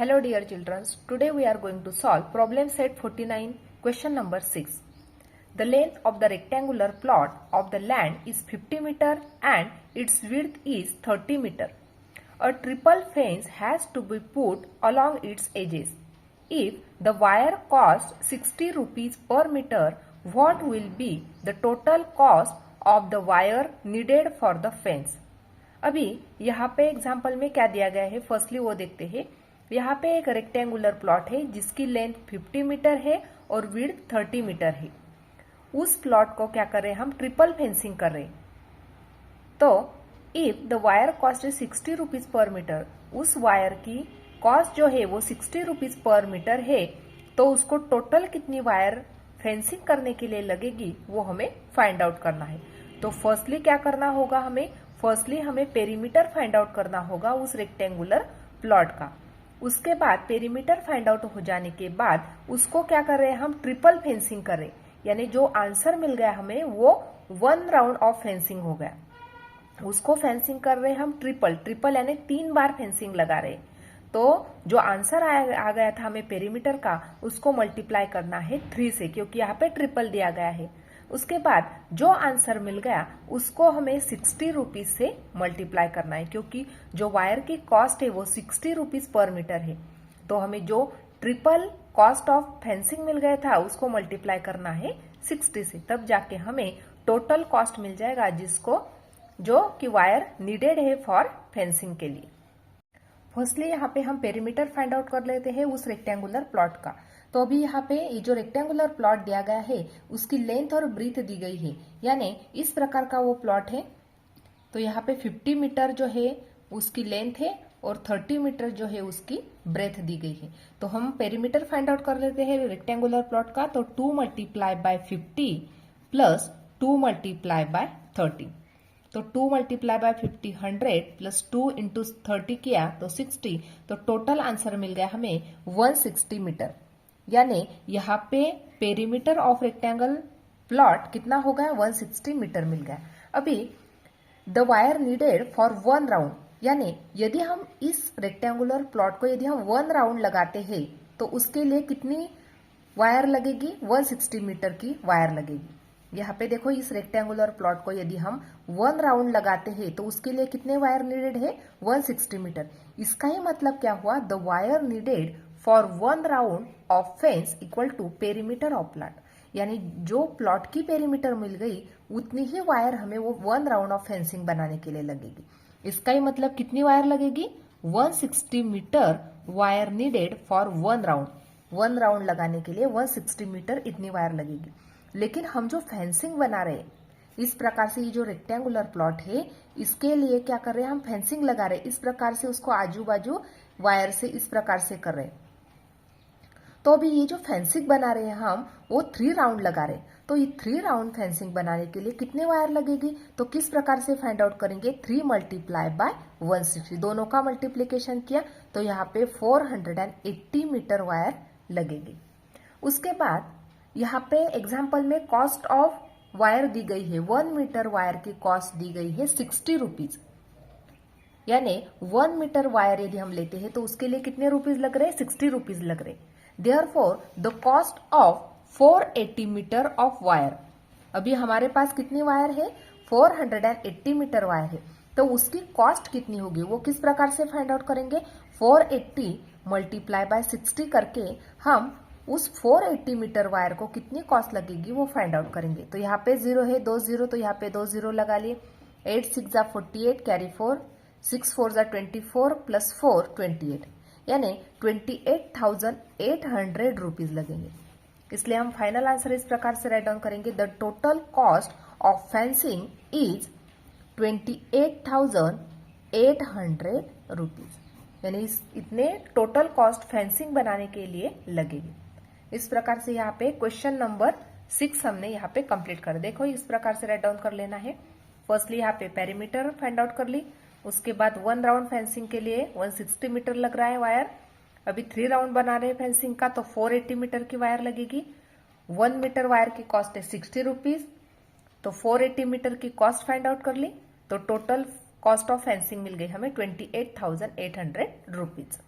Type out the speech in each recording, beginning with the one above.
Hello dear children, today we are going to solve problem set 49, question number 6. The length of the rectangular plot of the land is 50 meter and its width is 30 meter. A triple fence has to be put along its edges. If the wire costs 60 rupees per meter, what will be the total cost of the wire needed for the fence? अभी यहाँ पे example में क्या दिया गया है, firstly वो देखते हैं। यहाँ पे एक रेक्टेंगुलर प्लॉट है जिसकी लेंथ 50 मीटर है और विड्थ 30 मीटर है। उस प्लॉट को क्या कर रहे हैं हम, ट्रिपल फेंसिंग कर रहे हैं। तो if the wire cost is 60 rupees per metre, उस वायर की कॉस्ट जो है वो 60 रुपीज पर मीटर है, तो उसको टोटल कितनी वायर फेंसिंग करने के लिए लगेगी वो हमें फाइंड आउट करना है। तो फर्स्टली क्या करना होगा हमें, हमें पेरीमीटर फाइंड आउट करना होगा उस रेक्टेंगुलर प्लॉट का। उसके बाद पेरीमीटर फाइंड आउट हो जाने के बाद उसको क्या कर रहे हैं हम, ट्रिपल फेंसिंग कर रहे हैं। यानी जो आंसर मिल गया हमें वो 1 राउंड ऑफ फेंसिंग हो गया। उसको फेंसिंग कर रहे हैं हम ट्रिपल यानी 3 बार फेंसिंग लगा रहे हैं। तो जो आंसर आ गया था हमें पेरीमीटर का, उसको मल्टीप्लाई करना है 3 से, क्योंकि यहाँ पे ट्रिपल दिया गया है। उसके बाद जो आंसर मिल गया उसको हमें 60 रुपीज से मल्टीप्लाई करना है, क्योंकि जो वायर की कॉस्ट है वो 60 रुपीज पर मीटर है। तो हमें जो ट्रिपल कॉस्ट ऑफ फेंसिंग मिल गया था उसको मल्टीप्लाई करना है 60 से, तब जाके हमें टोटल कॉस्ट मिल जाएगा जिसको जो कि वायर नीडेड है फॉर फेंसिंग के लिए। फर्स्टली यहाँ पे हम पेरीमीटर फाइंड आउट कर लेते हैं उस रेक्टेंगुलर प्लॉट का। तो अभी यहाँ पे ये जो रेक्टेंगुलर प्लॉट दिया गया है उसकी लेंथ और ब्रीथ दी गई है, यानी इस प्रकार का वो प्लॉट है। तो यहाँ पे 50 मीटर जो है उसकी लेंथ है और 30 मीटर जो है उसकी ब्रेथ दी गई है। तो हम पेरीमीटर फाइंड आउट कर लेते हैं रेक्टेंगुलर प्लॉट का। तो 2 multiply bye 50 plus 2 multiply bye 30। तो 2 मल्टीप्लाई बाय 50 100 प्लस 2 इंटू 30 किया तो 60। तो टोटल आंसर मिल गया हमें 160 मीटर। यानी यहाँ पे पेरीमीटर ऑफ रेक्टेंगल प्लॉट कितना हो गया, 160 मीटर मिल गया। अभी the wire needed for 1 round, यानी यदि हम इस रेक्टेंगुलर प्लॉट को यदि हम 1 राउंड लगाते हैं तो उसके लिए कितनी वायर लगेगी, 160 मीटर की वायर लगेगी। यहाँ पे देखो इस रेक्टेंगुलर प्लॉट को यदि हम 1 राउंड लगाते हैं तो उसके लिए कितने वायर नीडेड है, 160 मीटर। इसका ही मतलब क्या हुआ, the wire needed for 1 round of fence equal to perimeter of plot. यानी जो प्लॉट की पेरीमीटर मिल गई उतनी ही वायर हमें वो 1 राउंड ऑफ फेंसिंग बनाने के लिए लगेगी। इसका ही मतलब कितनी वायर लगेगी, 160 metre wire needed for 1 round. 1 round लगाने के लिए 160 मीटर इतनी वायर लगेगी। लेकिन हम जो फेंसिंग बना रहे हैं इस प्रकार से, ये जो रेक्टेंगुलर प्लॉट है इसके लिए क्या कर रहे हैं हम, फेंसिंग लगा रहे हैं। इस प्रकार से उसको आजू बाजू वायर से इस प्रकार से कर रहे हैं। तो अभी ये जो फेंसिंग बना रहे हैं हम वो 3 राउंड लगा रहे हैं। तो ये 3 राउंड फेंसिंग बनाने के लिए कितने वायर लगेगी, तो किस प्रकार से फाइंड आउट करेंगे, 3 मल्टीप्लाई बाय 160, दोनों का मल्टीप्लीकेशन किया तो यहाँ पे 480 मीटर वायर लगेगी। उसके बाद यहाँ पे एग्जाम्पल में कॉस्ट ऑफ वायर दी गई है, 1 मीटर वायर की कॉस्ट दी गई है 60 रुपीज। यानी 1 मीटर वायर यदि हम लेते हैं तो उसके लिए कितने रुपीज लग रहे हैं, 60 रुपीज लग रहे। Therefore, the cost of 480 metre of wire, अभी हमारे पास कितनी वायर है, 480 मीटर वायर है, तो उसकी कॉस्ट कितनी होगी वो किस प्रकार से फाइंड आउट करेंगे, 480 मल्टीप्लाई बाय 60 करके हम उस 480 मीटर वायर को कितनी कॉस्ट लगेगी वो फाइंड आउट करेंगे। तो यहाँ पे 0 है, 2 0, तो यहाँ पे 2 0 लगा लिए। 8 6 जा 48 कैरी 4, 6 4 जा 24 प्लस 4 28, यानी 28,800 रुपीज लगेंगे। इसलिए हम फाइनल आंसर इस प्रकार से राइट डाउन करेंगे, the total cost of fencing is 28,800 rupees. यानी इतने टोटल कॉस्ट फेंसिंग बनाने के लिए लगेगी। इस प्रकार से यहाँ पे क्वेश्चन नंबर 6 हमने यहाँ पे कंप्लीट कर, देखो इस प्रकार से राइट डाउन कर लेना है। फर्स्टली यहाँ पे पेरीमीटर फाइंड आउट कर ली, उसके बाद 1 राउंड फेंसिंग के लिए 160 मीटर लग रहा है वायर। अभी 3 राउंड बना रहे हैं फेंसिंग का तो 480 मीटर की वायर लगेगी। 1 मीटर वायर की कॉस्ट है 60 रुपीज, तो 480 मीटर की कॉस्ट फाइंड आउट कर ली तो टोटल कॉस्ट ऑफ फेंसिंग मिल गई हमें 28,800 रुपीज।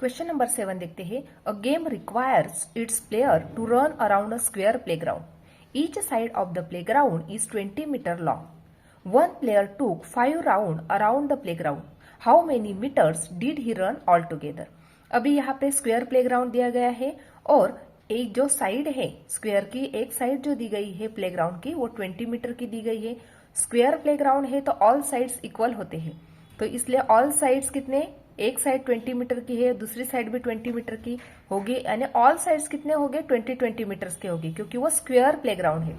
क्वेश्चन नंबर 7 देखते हैं। A game requires its player to run around a square playground. Each side of the playground is 20 metre long. One player took 5 round around the playground. How many metres did he run all together. अभी यहाँ पे square playground दिया गया है और एक जो side है स्क्वेयर की, एक साइड जो दी गई है प्लेग्राउंड की वो 20 मीटर की दी गई है। स्क्वेयर प्लेग्राउंड है तो ऑल साइड्स इक्वल होते हैं, तो इसलिए ऑल साइड्स कितने, एक साइड 20 मीटर की है, दूसरी साइड भी 20 मीटर की होगी, यानी ऑल साइड्स कितने हो गए 20-20 मीटर्स के होगी, क्योंकि वो स्क्वेयर प्लेग्राउंड है।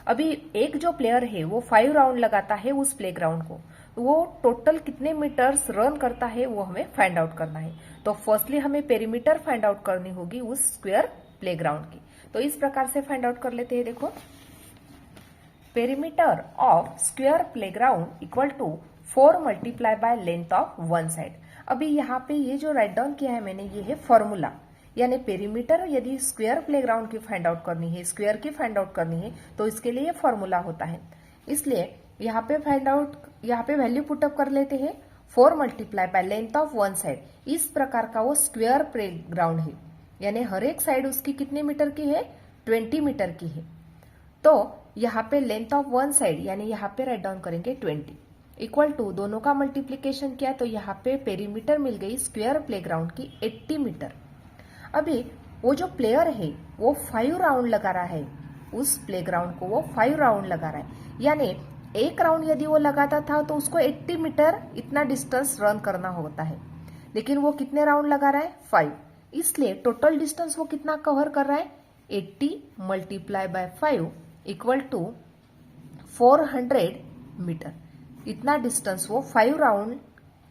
अभी एक जो प्लेयर है वो 5 राउंड लगाता है उस प्लेग्राउंड को, वो टोटल कितने मीटर्स रन करता है वो हमें फाइंड आउट करना है। तो फर्स्टली हमें पेरीमीटर फाइंड आउट करनी होगी उस स्क्वेयर प्लेग्राउंड की। तो इस प्रकार से फाइंड आउट कर लेते हैं। देखो, perimeter of square playground equal to 4 multiply by length of one side. अभी यहाँ पे ये जो राइट डाउन किया है मैंने, ये है फॉर्मूला, यानी पेरीमीटर यदि स्क्वेयर प्लेग्राउंड की फाइंड आउट करनी है, स्क्वेयर की फाइंड आउट करनी है, तो इसके लिए फॉर्मूला होता है। इसलिए यहाँ पे फाइंड आउट, यहाँ पे वैल्यू पुटअप कर लेते हैं। 4 multiply by length of one side. इस प्रकार का वो स्क्वेयर प्लेग्राउंड है, यानी हर एक साइड उसकी कितने मीटर की है, 20 मीटर की है। तो यहाँ पे लेंथ ऑफ वन साइड यानी यहाँ पे राइट डाउन करेंगे 20 इक्वल टू, दोनों का मल्टीप्लीकेशन किया तो यहाँ पे पेरीमीटर मिल गई स्क्वेयर प्लेग्राउंड की 80 मीटर। अभी वो जो प्लेयर है वो 5 राउंड लगा रहा है उस प्लेग्राउंड को, वो 5 राउंड लगा रहा है, यानी एक राउंड यदि वो लगाता था तो उसको 80 मीटर इतना डिस्टेंस रन करना होता है, लेकिन वो कितने राउंड लगा रहा है, 5। इसलिए टोटल डिस्टेंस वो कितना कवर कर रहा है, 80 multiply by 5 equal to 400 metre. इतना डिस्टेंस वो 5 राउंड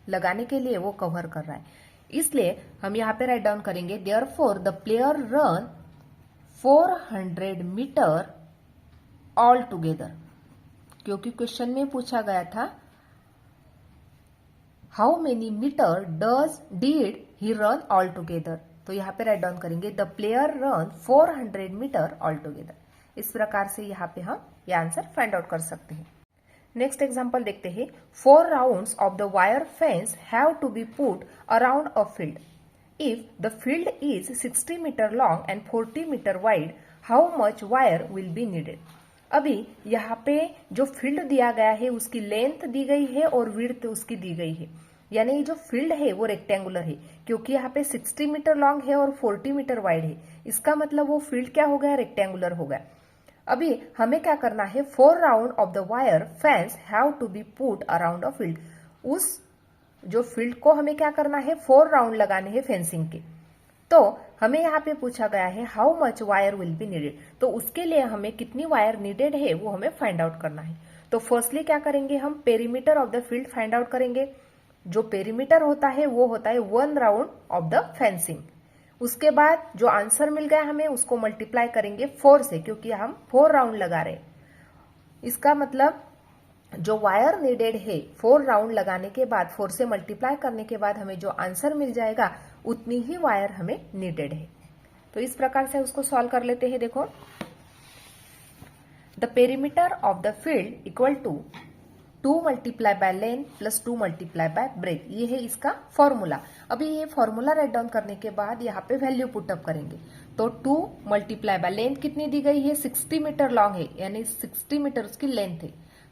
लगाने के लिए वो कवर कर रहा है। इसलिए हम यहाँ पे राइट डाउन करेंगे, therefore the player run 400 metre all together, क्योंकि क्वेश्चन में पूछा गया था how many metre did he run all together, तो यहाँ पे राइट डाउन करेंगे the player run 400 metre all together. इस प्रकार से यहाँ पे हम ये आंसर फाइंड आउट कर सकते हैं। नेक्स्ट एग्जांपल देखते हैं। 4 rounds of the wire fence have to be put around a field. If the field is 60 metre long and 40 metre wide, how much wire will be needed. अभी यहाँ पे जो field दिया गया है उसकी लेंथ दी गई है और विड्थ उसकी दी गई है, यानी जो फील्ड है वो रेक्टेंगुलर है, क्योंकि यहाँ पे 60 मीटर लॉन्ग है और 40 मीटर वाइड है, इसका मतलब वो फील्ड क्या हो गया, रेक्टेंगुलर हो गया। अभी हमें क्या करना है, 4 round of the wire fence have to be put around a field. उस जो फील्ड को हमें क्या करना है, 4 राउंड लगाने हैं फेंसिंग के। तो हमें यहाँ पे पूछा गया है how much wire will be needed, तो उसके लिए हमें कितनी वायर नीडेड है वो हमें फाइंड आउट करना है। तो फर्स्टली क्या करेंगे, हम perimeter of the field find out करेंगे। जो पेरीमीटर होता है वो होता है 1 राउंड ऑफ द फेंसिंग। उसके बाद जो आंसर मिल गया हमें उसको मल्टीप्लाई करेंगे 4 से, क्योंकि हम 4 राउंड लगा रहे हैं। इसका मतलब जो वायर नीडेड है 4 राउंड लगाने के बाद, 4 से मल्टीप्लाई करने के बाद हमें जो आंसर मिल जाएगा उतनी ही वायर हमें नीडेड है। तो इस प्रकार से उसको सॉल्व कर लेते हैं। देखो, the perimeter of the field equal to 2 multiply by length plus 2 multiply by breadth, ये है इसका फॉर्मूला। अभी ये फॉर्मूला राइट डाउन करने के बाद यहाँ पे वैल्यू पुटअप करेंगे। तो 2 मल्टीप्लाई बाय लेंथ कितनी दी गई है, 60 मीटर लॉन्ग है, यानी 60 मीटर उसकी लेंथ है,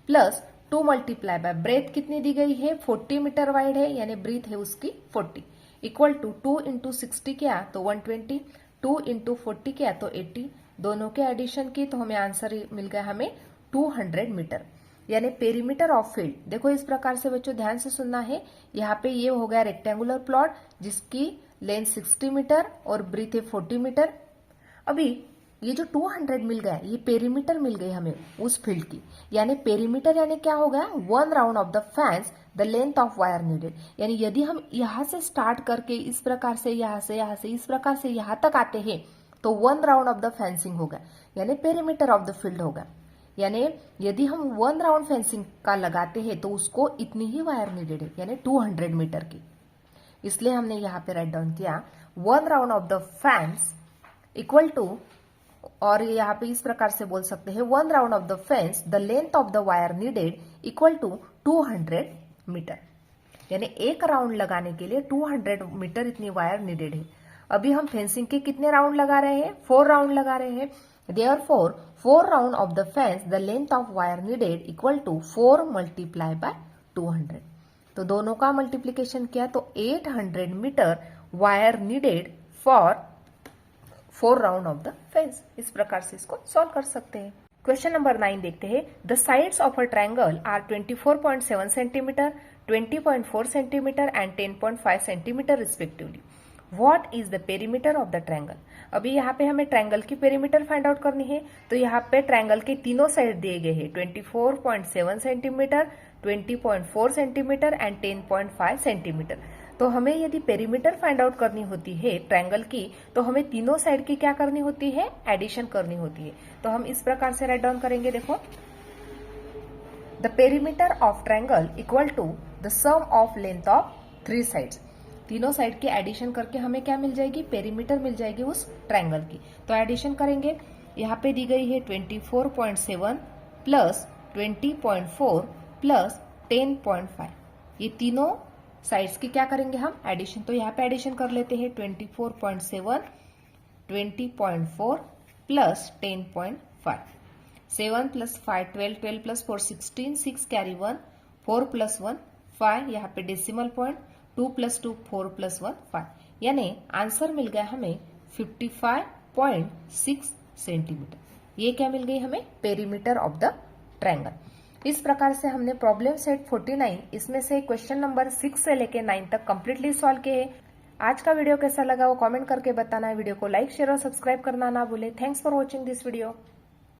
प्लस 2 मल्टीप्लाई बाय ब्रेथ कितनी दी गई है, 40 मीटर वाइड है, यानी ब्रीथ है उसकी 40, इक्वल टू 2 इंटू 60 किया तो 120, 2 इंटू 40 किया तो 80, दोनों के एडिशन की तो हमें आंसर मिल गया हमें 200 मीटर, यानी पेरीमीटर ऑफ फील्ड। देखो इस प्रकार से बच्चों ध्यान से सुनना है। यहाँ पे ये हो गया रेक्टेंगुलर प्लॉट जिसकी लेंथ 60 मीटर और ब्रीथ है 40 मीटर। अभी ये जो 200 मिल गया ये पेरीमीटर मिल गई हमें उस फील्ड की, यानी पेरीमीटर यानी क्या हो गया, 1 round of the fence the length of wire needed. यानी यदि हम यहाँ से स्टार्ट करके इस प्रकार से यहाँ से इस प्रकार से यहाँ तक आते हैं तो 1 राउंड ऑफ द फेंसिंग होगा, यानी पेरीमीटर ऑफ द फील्ड होगा। यानी यदि हम 1 राउंड फेंसिंग का लगाते हैं तो उसको इतनी ही वायर नीडेड है, यानी 200 मीटर की। इसलिए हमने यहाँ पे राइट डाउन किया 1 round of the fence equal to, और यहाँ पे इस प्रकार से बोल सकते हैं 1 round of the fence the length of the wire needed equal to 200 metre. यानी एक राउंड लगाने के लिए 200 मीटर इतनी वायर नीडेड है। अभी हम फेंसिंग के कितने राउंड लगा रहे हैं? 4 राउंड लगा रहे हैं। Therefore 4 round of the fence the length of wire needed equal to 4 multiply by 200। तो दोनों का मल्टीप्लीकेशन किया तो 800 metre wire needed for 4 round of the fence. इस प्रकार से इसको सॉल्व कर सकते हैं। क्वेश्चन नंबर 9 देखते हैं। The sides of a triangle are 24.7 centimetre, 20.4 centimetre and 10.5 centimetre respectively. What is the perimeter of the triangle? अभी यहाँ पे हमें ट्रायंगल की पेरीमीटर फाइंड आउट करनी है। तो यहाँ पे ट्रायंगल के तीनों साइड दिए गए हैं 24.7 सेंटीमीटर, 20.4 सेंटीमीटर एंड 10.5 सेंटीमीटर। तो हमें यदि पेरीमीटर फाइंड आउट करनी होती है ट्रायंगल की, तो हमें तीनों साइड की क्या करनी होती है? एडिशन करनी होती है। तो हम इस प्रकार से राइट डाउन करेंगे, देखो, the perimeter of triangle equal to the sum of length of 3 sides. तीनों साइड की एडिशन करके हमें क्या मिल जाएगी? पेरीमीटर मिल जाएगी उस ट्रायंगल की। तो एडिशन करेंगे, यहाँ पे दी गई है 24.7 प्लस 20.4 प्लस 10.5। ये तीनों साइड्स की क्या करेंगे हम? एडिशन। तो यहाँ पे एडिशन कर लेते हैं 24.7, 20.4 plus 10.5। 7 plus 5 12, 12 plus 4 16, 6 carry 1, 4 plus 1 5, यहाँ पे डेसिमल पॉइंट 2 प्लस 2 4 प्लस 1 5। यानी आंसर मिल गया हमें 55.6 सेंटीमीटर। ये क्या मिल गई हमें? Perimeter of the triangle. इस प्रकार से हमने प्रॉब्लम सेट 49 इसमें से क्वेश्चन नंबर 6 से लेके 9 तक कंप्लीटली सॉल्व किए हैं। आज का वीडियो कैसा लगा वो कमेंट करके बताना है। वीडियो को लाइक, शेयर और सब्सक्राइब करना ना भूले। Thanks for watching this video.